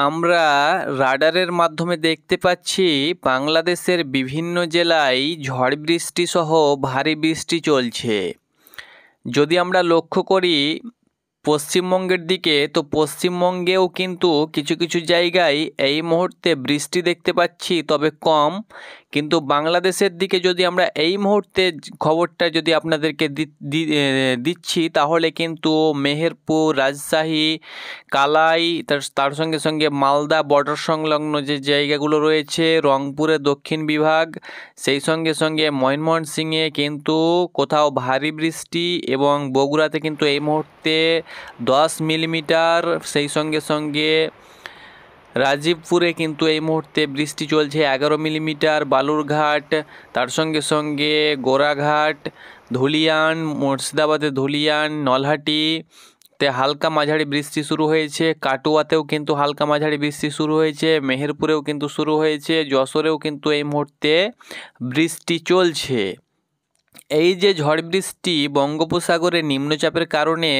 আমরা রাডারের মাধ্যমে দেখতে পাচ্ছি বাংলাদেশের বিভিন্ন জেলায় ঝড় বৃষ্টি সহ ভারী বৃষ্টি চলছে। যদি আমরা লক্ষ্য করি পশ্চিমবঙ্গের দিকে, তো পশ্চিমবঙ্গেও কিন্তু কিছু কিছু জায়গায় এই মুহূর্তে বৃষ্টি দেখতে পাচ্ছি, তবে কম। কিন্তু বাংলাদেশের দিকে যদি আমরা এই মুহূর্তে খবরটা যদি আপনাদেরকে দিচ্ছি, তাহলে কিন্তু মেহেরপুর, রাজশাহী, কালাই, তার সঙ্গে সঙ্গে মালদা বর্ডার সংলগ্ন যে জায়গাগুলো রয়েছে, রংপুরের দক্ষিণ বিভাগ, সেই সঙ্গে সঙ্গে ময়মনসিংহে কিন্তু কোথাও ভারী বৃষ্টি, এবং বগুড়াতে কিন্তু এই মুহূর্তে 10 মিলিমিটার, সেই সঙ্গে সঙ্গে রাজীবপুরে কিন্তু এই মুহূর্তে বৃষ্টি চলছে 11 মিলিমিটার, বালুরঘাট, তার সঙ্গে সঙ্গে গোরাঘাট, ধুলিয়ান, মুর্শিদাবাদে ধুলিয়ান, নলহাটিতে হালকা মাঝারি বৃষ্টি শুরু হয়েছে, কাটুয়াতেও কিন্তু হালকা মাঝারি বৃষ্টি শুরু হয়েছে, মেহেরপুরেও কিন্তু শুরু হয়েছে, যশোরেও কিন্তু এই মুহূর্তে বৃষ্টি চলছে। এই যে ঝড় বৃষ্টি বঙ্গোপসাগরে নিম্নচাপের কারণে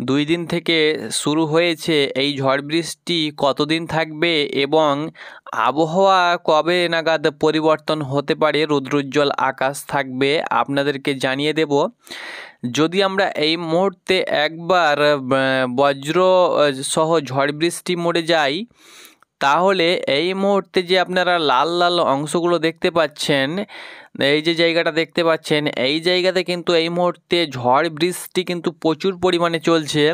2 দিন থেকে শুরু হয়েছে, এই ঝড় বৃষ্টি কতদিন থাকবে এবং আবহাওয়া কবে নাগাদ পরিবর্তন হতে পারে, রৌদ্রোজ্জ্বল আকাশ থাকবে, আপনাদেরকে জানিয়ে দেব। যদি আমরা এই মুহূর্তে একবার বজ্র সহ ঝড় বৃষ্টি মোডে যাই, তাহলে এই মুহূর্তে যে আপনারা লাল লাল অংশগুলো দেখতে পাচ্ছেন, এই যে জায়গাটা দেখতে পাচ্ছেন, এই জায়গাতে কিন্তু এই মুহূর্তে ঝড় বৃষ্টি কিন্তু প্রচুর পরিমাণে চলছে।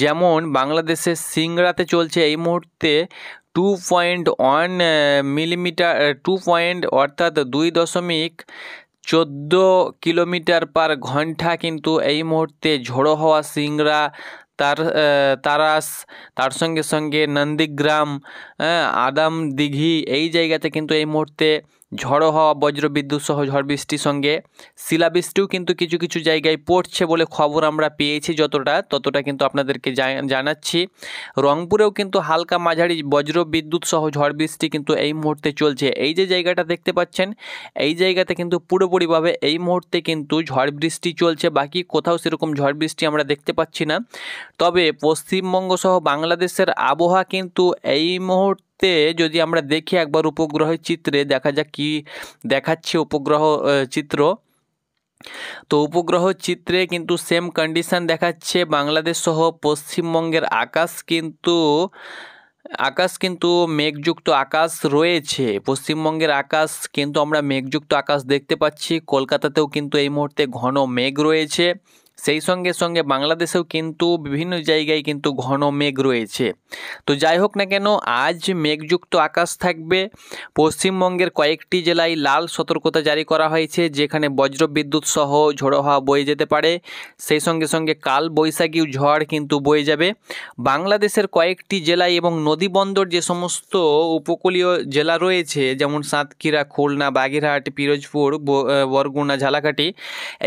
যেমন বাংলাদেশের সিংড়াতে চলছে এই মুহূর্তে 2.1 মিলিমিটার, অর্থাৎ 2.14 কিলোমিটার পার ঘন্টা কিন্তু এই মুহূর্তে ঝোড়ো হওয়া সিংড়া, তারাস, তার সঙ্গে সঙ্গে নন্দীগ্রাম, আদাম দিঘি, এই জায়গাতে কিন্তু এই মুহূর্তে ঝড়ো হওয়া বজ্র বিদ্যুৎ সহ ঝড় বৃষ্টির সঙ্গে শিলাবৃষ্টিও কিন্তু কিছু কিছু জায়গায় পড়ছে বলে খবর আমরা পেয়েছি। ততটা কিন্তু আপনাদেরকে জানাচ্ছি। রংপুরেও কিন্তু হালকা মাঝারি বজ্র বিদ্যুৎ সহ ঝড় বৃষ্টি কিন্তু এই মুহূর্তে চলছে। এই যে জায়গাটা দেখতে পাচ্ছেন, এই জায়গাতে কিন্তু পুরোপুরিভাবে এই মুহূর্তে কিন্তু ঝড় বৃষ্টি চলছে, বাকি কোথাও সেরকম ঝড় বৃষ্টি আমরা দেখতে পাচ্ছি না। তবে পশ্চিমবঙ্গ সহ বাংলাদেশের আবহাওয়া কিন্তু এই মুহূর্তে যদি আমরা দেখি একবার উপগ্রহের চিত্রে, দেখা যাক কি দেখাচ্ছে উপগ্রহ চিত্র। তো উপগ্রহ চিত্রে কিন্তু সেম কন্ডিশন দেখাচ্ছে। বাংলাদেশ সহ পশ্চিমবঙ্গের আকাশ কিন্তু মেঘযুক্ত আকাশ রয়েছে। পশ্চিমবঙ্গের আকাশ কিন্তু আমরা মেঘযুক্ত আকাশ দেখতে পাচ্ছি। কলকাতাতেও কিন্তু এই মুহূর্তে ঘন মেঘ রয়েছে। সেই সঙ্গে সঙ্গে বাংলাদেশেও কিন্তু বিভিন্ন জায়গায় কিন্তু ঘন মেঘ রয়েছে। তো যাই হোক না কেন, আজ মেঘযুক্ত আকাশ থাকবে। পশ্চিমবঙ্গের কয়েকটি জেলায় লাল সতর্কতা জারি করা হয়েছে, যেখানে বজ্রবিদ্যুৎ সহ ঝোড়ো হাওয়া বয়ে যেতে পারে। সেই সঙ্গে সঙ্গে কাল বৈশাখী ঝড় কিন্তু বয়ে যাবে। বাংলাদেশের কয়েকটি জেলায় এবং নদীবন্দর যে সমস্ত উপকূলীয় জেলা রয়েছে, যেমন সাতক্ষীরা, খুলনা, বাগেরহাট, পিরোজপুর, বরগুনা, ঝালকাঠি,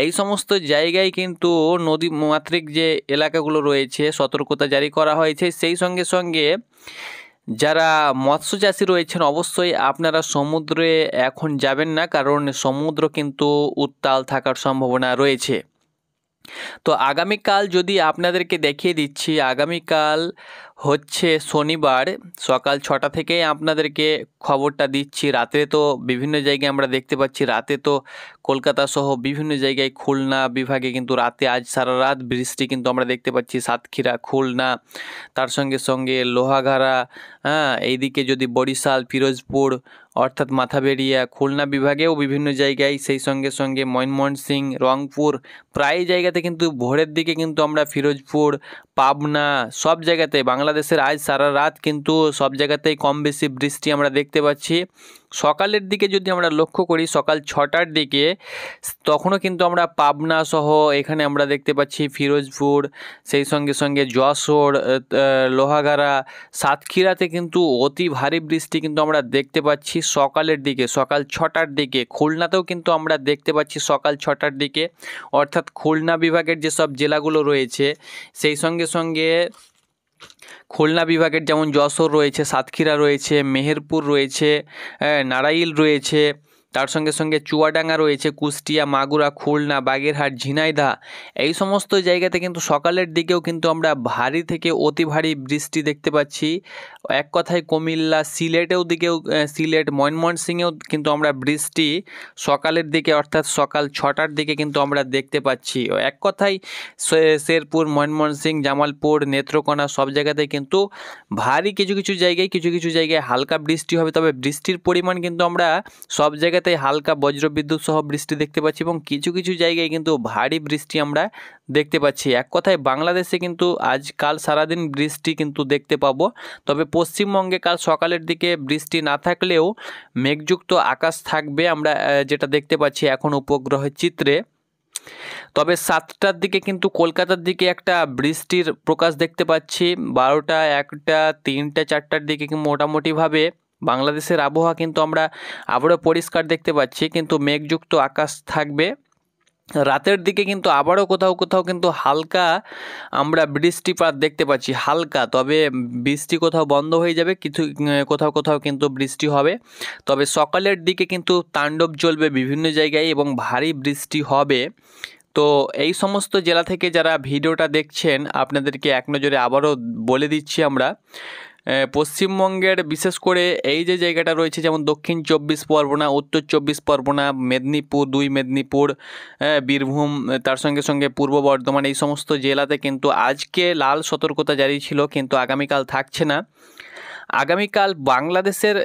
এই সমস্ত জায়গায় কিন্তু নদী মাতৃক যে এলাকাগুলো রয়েছে সতর্কতা জারি করা হয়েছে। সেই সঙ্গে সঙ্গে যারা মৎস্যচাষী রয়েছেন, অবশ্যই আপনারা সমুদ্রে এখন যাবেন না, কারণ সমুদ্র কিন্তু উত্তাল থাকার সম্ভাবনা রয়েছে। তো আগামীকাল যদি আপনাদেরকে দেখিয়ে দিচ্ছি, আগামীকাল হচ্ছে শনিবার, সকাল 6টা থেকেই আপনাদেরকে খবরটা দিচ্ছি। রাতে তো বিভিন্ন জায়গায় আমরা দেখতে পাচ্ছি, রাতে তো কলকাতা সহ বিভিন্ন জায়গায়, খুলনা বিভাগে কিন্তু রাতে আজ সারা রাত বৃষ্টি কিন্তু আমরা দেখতে পাচ্ছি। সাতক্ষীরা, খুলনা, তার সঙ্গে সঙ্গে লোহাগাড়া, এইদিকে যদি বরিশাল, পিরোজপুর অর্থাৎ মাথাবেড়িয়া, খুলনা বিভাগেও বিভিন্ন জায়গায়, সেই সঙ্গে সঙ্গে ময়মনসিংহ, রংপুর, প্রায় জায়গাতে কিন্তু ভোরের দিকে কিন্তু আমরা ফিরোজপুর, পাবনা, সব জায়গাতে বাংলাদেশের আজ সারা রাত কিন্তু সব জায়গাতেই কম বেশি বৃষ্টি আমরা দেখতে পাচ্ছি। সকালের দিকে যদি আমরা লক্ষ্য করি, সকাল 6টার দিকে, তখনও কিন্তু আমরা পাবনা সহ এখানে আমরা দেখতে পাচ্ছি ফিরোজপুর, সেই সঙ্গে সঙ্গে যশোর, লোহাগাড়া, সাতক্ষীরাতে কিন্তু অতি ভারী বৃষ্টি কিন্তু আমরা দেখতে পাচ্ছি সকালের দিকে, সকাল 6টার দিকে। খুলনাতেও কিন্তু আমরা দেখতে পাচ্ছি সকাল 6টার দিকে, অর্থাৎ খুলনা বিভাগের যেসব জেলাগুলো রয়েছে, সেই সঙ্গে সঙ্গে খুলনা বিভাগের যেমন যশোর রয়েছে, সাতক্ষীরা রয়েছে, মেহেরপুর রয়েছে, নারাইল রয়েছে, তার সঙ্গে সঙ্গে চুয়াডাঙ্গা রয়েছে, কুষ্টিয়া, মাগুরা, খুলনা, বাগেরহাট, ঝিনাইদহ, এই সমস্ত জায়গাতে কিন্তু সকালের দিকেও কিন্তু আমরা ভারী থেকে অতি ভারী বৃষ্টি দেখতে পাচ্ছি। এক কথায় কুমিল্লা সিলেট ময়মনসিংহেও কিন্তু আমরা বৃষ্টি সকালের দিকে অর্থাৎ সকাল 6টার দিকে কিন্তু আমরা দেখতে পাচ্ছি। এক কথায় শেরপুর, ময়মনসিংহ, জামালপুর, নেত্রকোনা সব জায়গাতেই কিন্তু ভারী কিছু কিছু জায়গায় হালকা বৃষ্টি হবে। তবে বৃষ্টির পরিমাণ কিন্তু আমরা সব জায়গাতেই হালকা বজ্রবিদ্যুৎ সহ বৃষ্টি দেখতে পাচ্ছি এবং কিছু কিছু জায়গায় কিন্তু ভারী বৃষ্টি আমরা দেখতে পাচ্ছি। এক কথায় বাংলাদেশে কিন্তু আজকাল সারাদিন বৃষ্টি কিন্তু দেখতে পাবো। তবে পশ্চিমবঙ্গে কাল সকালের দিকে বৃষ্টি না থাকলেও মেঘযুক্ত আকাশ থাকবে, আমরা যেটা দেখতে পাচ্ছি এখন উপগ্রহের চিত্রে। তবে 7টার দিকে কিন্তু কলকাতার দিকে একটা বৃষ্টির প্রকাশ দেখতে পাচ্ছি। 12টা, 1টা, 3টা, 4টার দিকে মোটামুটিভাবে বাংলাদেশের আবহাওয়া কিন্তু আমরা আবারও পরিষ্কার দেখতে পাচ্ছি, কিন্তু মেঘযুক্ত আকাশ থাকবে। রাতের দিকে কিন্তু আবারও কোথাও কোথাও কিন্তু হালকা আমরা বৃষ্টিপাত দেখতে পাচ্ছি, হালকা। তবে বৃষ্টি কোথাও বন্ধ হয়ে যাবে, কিছু কোথাও কোথাও কিন্তু বৃষ্টি হবে। তবে সকালের দিকে কিন্তু তাণ্ডব চলবে বিভিন্ন জায়গায় এবং ভারী বৃষ্টি হবে। তো এই সমস্ত জেলা থেকে যারা ভিডিওটা দেখছেন আপনাদেরকে এক নজরে আবারও বলে দিচ্ছি আমরা, পশ্চিমবঙ্গের বিশেষ করে এই যে জায়গাটা রয়েছে যেমন দক্ষিণ 24 পরগনা, উত্তর 24 পরগনা, মেদিনীপুর, 2 মেদিনীপুর, বীরভূম, তার সঙ্গে সঙ্গে পূর্ব বর্ধমান, এই সমস্ত জেলাতে কিন্তু আজকে লাল সতর্কতা জারি ছিল, কিন্তু আগামীকাল থাকছে না। আগামীকাল বাংলাদেশের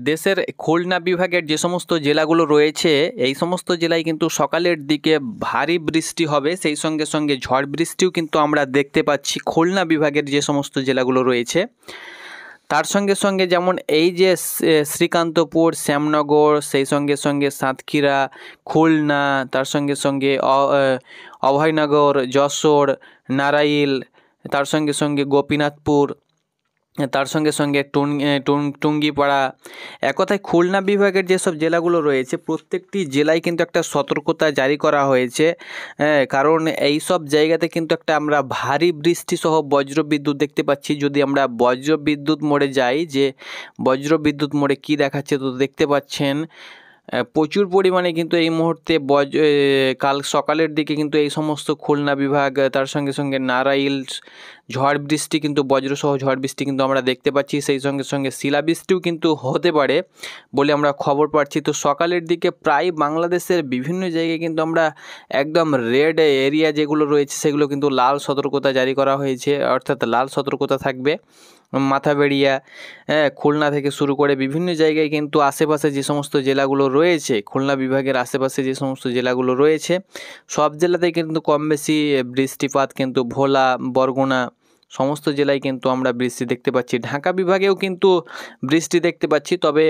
দেশের খুলনা বিভাগের যে সমস্ত জেলাগুলো রয়েছে এই সমস্ত জেলায় কিন্তু সকালের দিকে ভারী বৃষ্টি হবে, সেই সঙ্গে সঙ্গে ঝড় বৃষ্টিও কিন্তু আমরা দেখতে পাচ্ছি খুলনা বিভাগের যে সমস্ত জেলাগুলো রয়েছে। তার সঙ্গে সঙ্গে যেমন এই যে শ্রীকান্তপুর, শ্যামনগর, সেই সঙ্গে সঙ্গে সাতক্ষীরা, খুলনা, তার সঙ্গে সঙ্গে অভয়নগর, যশোর, নারাইল, তার সঙ্গে সঙ্গে গোপীনাথপুর, তার সঙ্গে সঙ্গে টুঙ্গিপাড়া, এক কথায় খুলনা বিভাগের যেসব জেলাগুলো রয়েছে প্রত্যেকটি জেলায় কিন্তু একটা সতর্কতা জারি করা হয়েছে। কারণ এই সব জায়গাতে কিন্তু একটা আমরা ভারী বৃষ্টি সহ বজ্রবিদ্যুৎ দেখতে পাচ্ছি। যদি আমরা বজ্রবিদ্যুৎ মোড়ে যাই, যে বজ্রবিদ্যুৎ মোড়ে কি দেখাচ্ছে, তো দেখতে পাচ্ছেন প্রচুর পরিমাণে কিন্তু এই মুহূর্তে কাল সকালের দিকে কিন্তু এই সমস্ত খুলনা বিভাগ, তার সঙ্গে সঙ্গে নারাইল, ঝড় বৃষ্টি কিন্তু বজ্রসহ ঝড় বৃষ্টি কিন্তু আমরা দেখতে পাচ্ছি। সেই সঙ্গে সঙ্গে শিলাবৃষ্টিও কিন্তু হতে পারে বলে আমরা খবর পাচ্ছি। তো সকালের দিকে প্রায় বাংলাদেশের বিভিন্ন জায়গায় কিন্তু আমরা একদম রেড এরিয়া যেগুলো রয়েছে সেগুলো কিন্তু লাল সতর্কতা জারি করা হয়েছে, অর্থাৎ লাল সতর্কতা থাকবে। মাথাবেড়িয়া, খুলনা থেকে শুরু করে বিভিন্ন জায়গায় কিন্তু আশেপাশে যে সমস্ত জেলাগুলো রয়েছে, খুলনা বিভাগের আশেপাশে যে সমস্ত জেলাগুলো রয়েছে সব জেলাতেই কিন্তু কম বেশি বৃষ্টিপাত কিন্তু ভোলা, বরগুনা সমস্ত জেলায় কিন্তু আমরা বৃষ্টি দেখতে পাচ্ছি। ঢাকা বিভাগেও কিন্তু বৃষ্টি দেখতে পাচ্ছি, তবে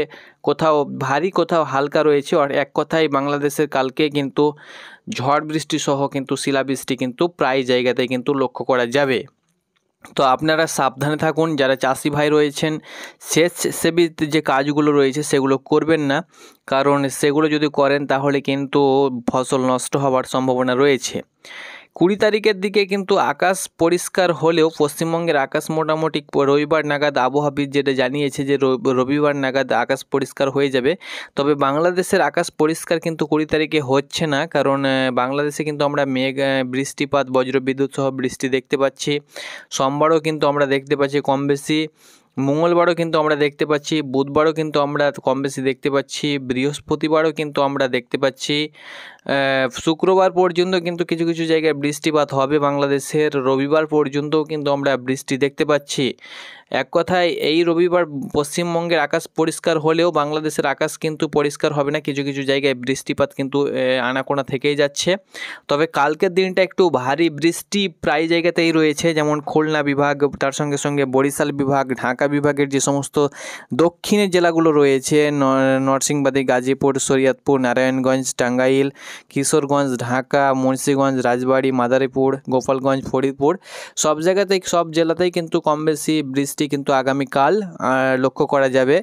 কোথাও ভারী কোথাও হালকা রয়েছে। আর এক কথায় বাংলাদেশের কালকে কিন্তু ঝড় বৃষ্টি সহ কিন্তু শিলাবৃষ্টি কিন্তু প্রায় জায়গাতেই কিন্তু লক্ষ্য করা যাবে। তো আপনারা সাবধানে থাকুন, যারা চাষি ভাই রয়েছেন সেচসেবী যে কাজগুলো রয়েছে সেগুলো করবেন না, কারণ সেগুলো যদি করেন তাহলে কিন্তু ফসল নষ্ট হওয়ার সম্ভাবনা রয়েছে। 20 তারিখের দিকে কিন্তু আকাশ পরিষ্কার হলেও পশ্চিমবঙ্গের আকাশ মোটামুটি রবিবার নাগাদ আবহাওয়াবিদ যেটা জানিয়েছে যে রবিবার নাগাদ আকাশ পরিষ্কার হয়ে যাবে। তবে বাংলাদেশের আকাশ পরিষ্কার কিন্তু 20 তারিখে হচ্ছে না, কারণ বাংলাদেশে কিন্তু আমরা বৃষ্টিপাত, বজ্রবিদ্যুৎ সহ বৃষ্টি দেখতে পাচ্ছি। সোমবারও কিন্তু আমরা দেখতে পাচ্ছি কম বেশি, মঙ্গলবারও কিন্তু আমরা দেখতে পাচ্ছি, বুধবারও কিন্তু আমরা কম বেশি দেখতে পাচ্ছি, বৃহস্পতিবারও কিন্তু আমরা দেখতে পাচ্ছি, শুক্রবার পর্যন্ত কিন্তু কিছু কিছু জায়গায় বৃষ্টিপাত হবে বাংলাদেশের, রবিবার পর্যন্তও কিন্তু আমরা বৃষ্টি দেখতে পাচ্ছি। এক কথায় এই রবিবার পশ্চিমবঙ্গের আকাশ পরিষ্কার হলেও বাংলাদেশের আকাশ কিন্তু পরিষ্কার হবে না, কিছু কিছু জায়গায় বৃষ্টিপাত কিন্তু আনাকোনা থেকেই যাচ্ছে। তবে কালকের দিনটা একটু ভারী বৃষ্টি প্রায় জায়গাতেই রয়েছে, যেমন খুলনা বিভাগ, তার সঙ্গে সঙ্গে বরিশাল বিভাগ, ঢাকা বিভাগের যে সমস্ত দক্ষিণের জেলাগুলো রয়েছে নরসিংদী, গাজীপুর, শরীয়তপুর, নারায়ণগঞ্জ, টাঙ্গাইল, কিশোরগঞ্জ, ঢাকা, মুন্সিগঞ্জ, রাজবাড়ী, মাদারীপুর, গোপালগঞ্জ, ফরিদপুর সব জায়গাতেই সব জেলাতেই কিন্তু কম বেশি বৃষ্টি কিন্তু আগামীকাল লক্ষ্য করা যাবে।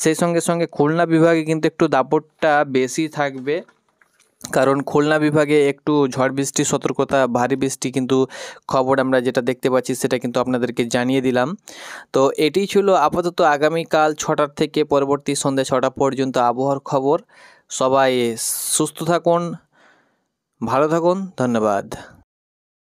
সেই সঙ্গে সঙ্গে খুলনা বিভাগে কিন্তু একটু দাপটটা বেশি থাকবে, কারণ খুলনা বিভাগে একটু ঝড় বৃষ্টির সতর্কতা, ভারী বৃষ্টি কিন্তু খবর আমরা যেটা দেখতে পাচ্ছি সেটা কিন্তু আপনাদেরকে জানিয়ে দিলাম। তো এটি ছিল আপাতত আগামীকাল 6টার থেকে পরবর্তী সন্ধ্যা 6টা পর্যন্ত আবহাওয়ার খবর। সবাই সুস্থ থাকুন, ভালো থাকুন, ধন্যবাদ।